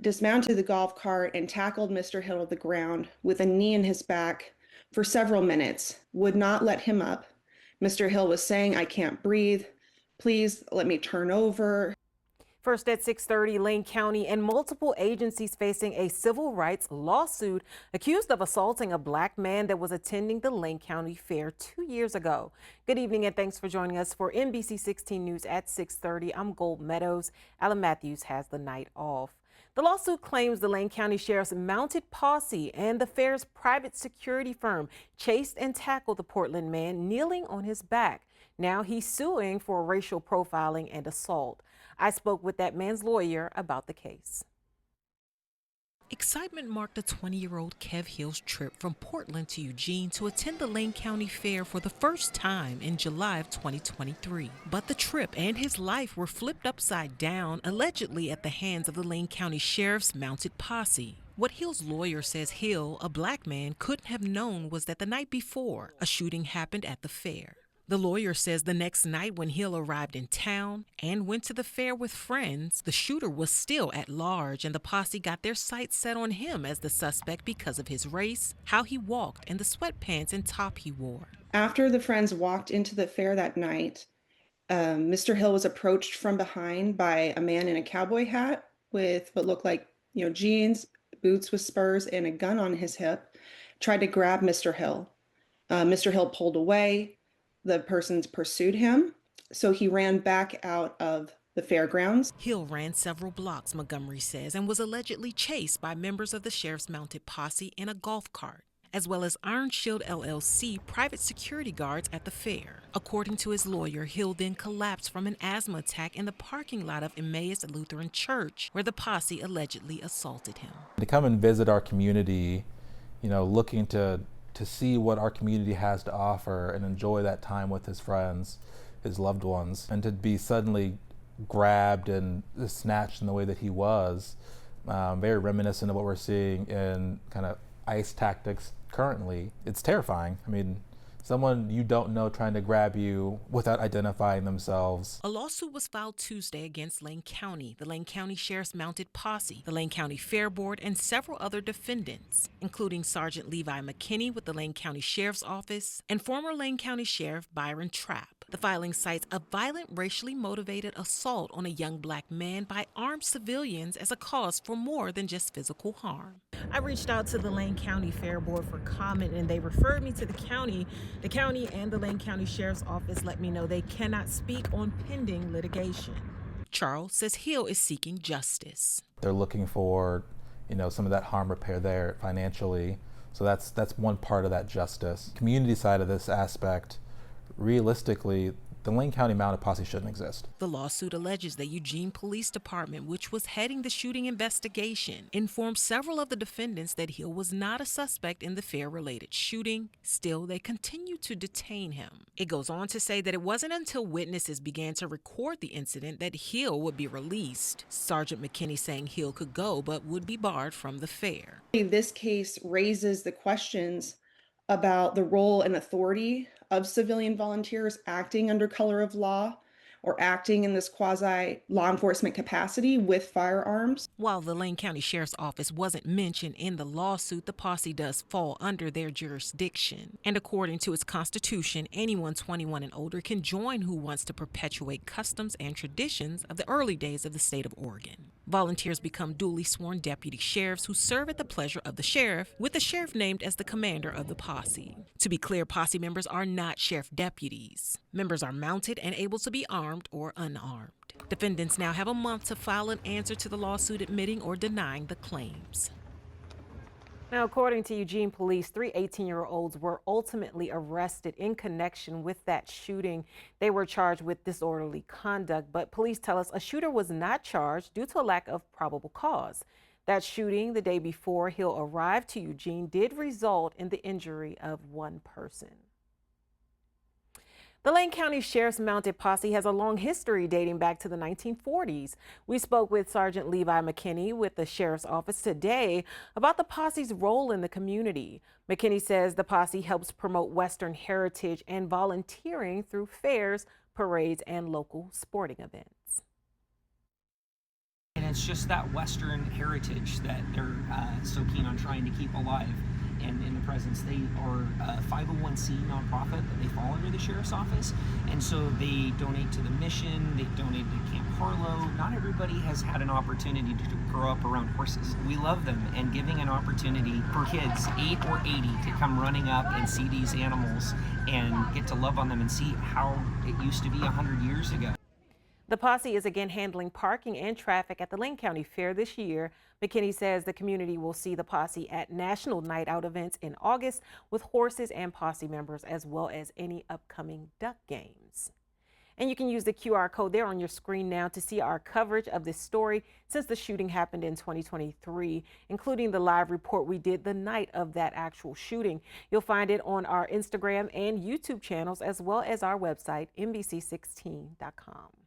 dismounted the golf cart and tackled Mr. Hill to the ground with a knee in his back for several minutes, would not let him up. Mr. Hill was saying, "I can't breathe. Please let me turn over." First at 6:30, Lane County and multiple agencies facing a civil rights lawsuit accused of assaulting a black man that was attending the Lane County Fair 2 years ago. Good evening and thanks for joining us for NBC 16 News at 6:30. I'm Gold Meadows. Alan Matthews has the night off. The lawsuit claims the Lane County Sheriff's mounted posse and the fair's private security firm chased and tackled the Portland man kneeling on his back. Now he's suing for racial profiling and assault. I spoke with that man's lawyer about the case. Excitement marked the 20-year-old Kev Hill's trip from Portland to Eugene to attend the Lane County Fair for the first time in July of 2023. But the trip and his life were flipped upside down, allegedly at the hands of the Lane County Sheriff's mounted posse. What Hill's lawyer says Hill, a black man, couldn't have known was that the night before, a shooting happened at the fair. The lawyer says the next night when Hill arrived in town and went to the fair with friends, the shooter was still at large and the posse got their sights set on him as the suspect because of his race, how he walked, and the sweatpants and top he wore. After the friends walked into the fair that night, Mr. Hill was approached from behind by a man in a cowboy hat with what looked like, jeans, boots with spurs, and a gun on his hip, tried to grab Mr. Hill. Mr. Hill pulled away. The persons pursued him, so he ran back out of the fairgrounds. Hill ran several blocks, Montgomery says, and was allegedly chased by members of the sheriff's mounted posse in a golf cart, as well as Iron Shield LLC private security guards at the fair. According to his lawyer, Hill then collapsed from an asthma attack in the parking lot of Emmaus Lutheran Church, where the posse allegedly assaulted him. To come and visit our community, looking to see what our community has to offer and enjoy that time with his friends, his loved ones, and to be suddenly grabbed and snatched in the way that he was, very reminiscent of what we're seeing in kind of ICE tactics currently. It's terrifying. I mean, someone you don't know trying to grab you without identifying themselves. A lawsuit was filed Tuesday against Lane County, the Lane County Sheriff's mounted posse, the Lane County Fair Board, and several other defendants, including Sergeant Levi McKinney with the Lane County Sheriff's Office and former Lane County Sheriff Byron Trapp. The filing cites a violent, racially motivated assault on a young black man by armed civilians as a cause for more than just physical harm. I reached out to the Lane County Fair Board for comment, and they referred me to the county. The county and the Lane County Sheriff's Office let me know they cannot speak on pending litigation. Charles says Hill is seeking justice. They're looking for, some of that harm repair there financially. So that's one part of that justice. Community side of this aspect, realistically, the Lane County mounted posse shouldn't exist. The lawsuit alleges the Eugene Police Department, which was heading the shooting investigation, informed several of the defendants that Hill was not a suspect in the fair-related shooting. Still, they continued to detain him. It goes on to say that it wasn't until witnesses began to record the incident that Hill would be released. Sergeant McKinney saying Hill could go but would be barred from the fair. This case raises the questions about the role and authority of civilian volunteers acting under color of law or acting in this quasi law enforcement capacity with firearms. While the Lane County Sheriff's Office wasn't mentioned in the lawsuit, the posse does fall under their jurisdiction. And according to its constitution, anyone 21 and older can join who wants to perpetuate customs and traditions of the early days of the state of Oregon. Volunteers become duly sworn deputy sheriffs who serve at the pleasure of the sheriff, with the sheriff named as the commander of the posse. To be clear, posse members are not sheriff deputies. Members are mounted and able to be armed or unarmed. Defendants now have a month to file an answer to the lawsuit admitting or denying the claims. Now, according to Eugene police, 3 18-year-olds were ultimately arrested in connection with that shooting. They were charged with disorderly conduct, but police tell us a shooter was not charged due to a lack of probable cause. That shooting the day before Hill arrived to Eugene did result in the injury of one person. The Lane County Sheriff's Mounted Posse has a long history dating back to the 1940s. We spoke with Sergeant Levi McKinney with the Sheriff's Office today about the posse's role in the community. McKinney says the posse helps promote Western heritage and volunteering through fairs, parades, and local sporting events. it's just that Western heritage that they're so keen on trying to keep alive. And in the presence, they are a 501c nonprofit, but they fall under the sheriff's office, and so they donate to the mission, they donate to Camp Harlow. Not everybody has had an opportunity to grow up around horses. We love them, and giving an opportunity for kids 8 or 80 to come running up and see these animals and get to love on them and see how it used to be 100 years ago. The Posse is again handling parking and traffic at the Lane County Fair this year. McKinney says the community will see the Posse at National Night Out events in August with horses and Posse members, as well as any upcoming duck games. And you can use the QR code there on your screen now to see our coverage of this story since the shooting happened in 2023, including the live report we did the night of that actual shooting. You'll find it on our Instagram and YouTube channels, as well as our website, NBC16.com.